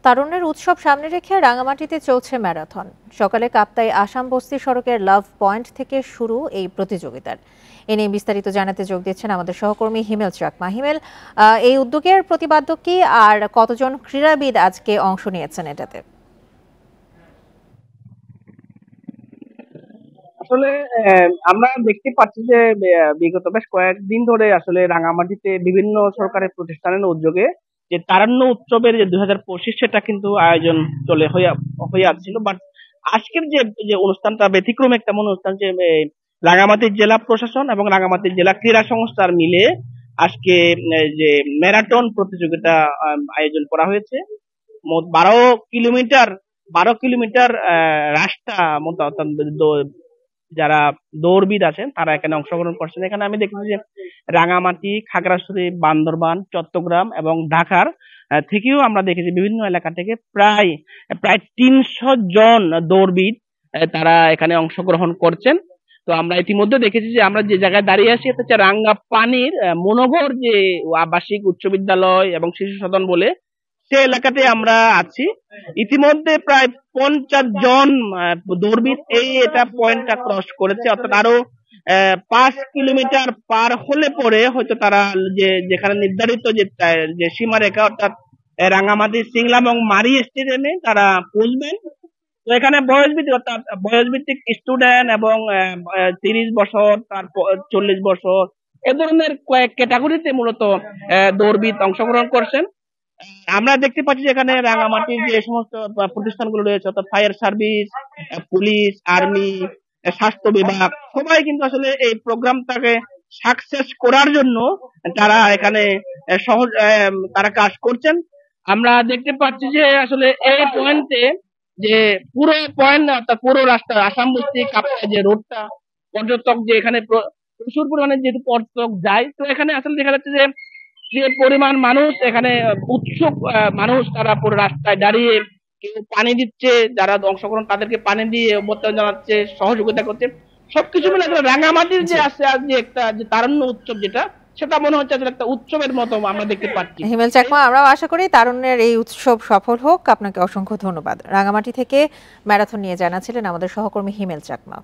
তারুণ্যের উৎসব সামনে রেখে রাঙামাটিতে চলছে ম্যারাথন। সকালে কাপ্তাই আসাম বস্তি সড়কের লাভ পয়েন্ট থেকে শুরু এই প্রতিযোগিতার। এ নিয়ে বিস্তারিত জানাতে যোগ দিচ্ছেন আমাদের সহকর্মী হিমেল চাকমা। হিমেল, এই উদ্যোগের প্রতিপাদ্য কি আর কতজন ক্রীড়াবিদ আজকে অংশ নিয়েছেন এটাতে? আসলে আমরা দেখতে পাচ্ছি যে বিগত বেশ কয়েকদিন ধরে আসলে রাঙামাটিতে বিভিন্ন সরকারি প্রতিষ্ঠানের উদ্যোগে যে তারান্ন উৎসবের যে 2025 সেটা কিন্তু আয়োজন চলে হয়ে আসছিল। বাট আজকের যে যে অনুষ্ঠানটা ব্যতিক্রম একটা অনুষ্ঠান, যে রাঙামাটি জেলা প্রশাসন এবং রাঙামাটি জেলা ক্রীড়া সংস্থার মিলে আজকে যে ম্যারাথন প্রতিযোগিতা আয়োজন করা হয়েছে। মোট 12 কিলোমিটার 12 কিলোমিটার রাস্তা যারা দৌড়বিদ আছেন তারা এখানে অংশগ্রহণ করছেন। এখানে আমি দেখেছি যে রাঙামাটি, খাগড়াছড়ি, বান্দরবান, চট্টগ্রাম এবং ঢাকার থেকেও আমরা দেখেছি বিভিন্ন এলাকা থেকে প্রায় প্রায় 300 জন দৌড়বিদ তারা এখানে অংশগ্রহণ করছেন। তো আমরা ইতিমধ্যে দেখেছি যে আমরা যে জায়গায় দাঁড়িয়ে আছি এটা হচ্ছে রাঙ্গাপানির মনোহর যে আবাসিক উচ্চ বিদ্যালয় এবং শিশু সদন বলে সে এলাকাতে আমরা আছি। ইতিমধ্যে প্রায় 50 জন দৌড়বিদ এটা পয়েন্টটা ক্রস করেছে, অর্থাৎ আরো 5 কিলোমিটার পার হলে পরে হয়তো তারা যেখানে নির্ধারিত যে সীমারেখা, অর্থাৎ রাঙামাটি সিংলাম এবং মারি স্টেডিয়ামে তারা পৌঁছবেন। তো এখানে বয়সভিত্তিক স্টুডেন্ট এবং 30 বছর, তারপর 40 বছর, এ ধরনের কয়েক ক্যাটাগরিতে মূলত দৌড়বিদ অংশগ্রহণ করছেন। আমরা দেখতে পাচ্ছি যে এখানে রাঙামাটির যে সমস্ত প্রতিষ্ঠানগুলো রয়েছে, অর্থাৎ ফায়ার সার্ভিস, পুলিশ, আর্মি, স্বাস্থ্য বিভাগ, সবাই কিন্তু আসলে এই প্রোগ্রামটাকে সাকসেস করার জন্য তারা এখানে তারা কাজ করছেন। আমরা দেখতে পাচ্ছি যে আসলে এই পয়েন্টে যে পুরো পয়েন্ট অর্থাৎ পুরো রাস্তা আসাম বস্তি কাপ্তাই যে রোডটা, পর্যটক যে এখানে প্রচুর পরিমাণে যেহেতু পর্যটক যায়, তো এখানে আসলে দেখা যাচ্ছে যে যে পরিমাণ মানুষ এখানে উৎসুক মানুষ, তারা পুরো রাস্তায় দাঁড়িয়ে কেউ পানি দিচ্ছে, যারা অংশগ্রহণ তাদেরকে পানি দিয়ে অভ্যর্থনা জানাচ্ছে, সহযোগিতা করছে। সবকিছু মিলে আসলে রাঙামাটির যে আছে আর যে একটা যে তারুণ্য উৎসব যেটা, সেটা মনে হচ্ছে আসলে একটা উৎসবের মতো আমরা দেখতে পাচ্ছি। হিমেল চাকমা, আমরাও আশা করি তারুণ্যের এই উৎসব সফল হোক। আপনাকে অসংখ্য ধন্যবাদ। রাঙামাটি থেকে ম্যারাথন নিয়ে জানাচ্ছিলেন আমাদের সহকর্মী হিমেল চাকমা।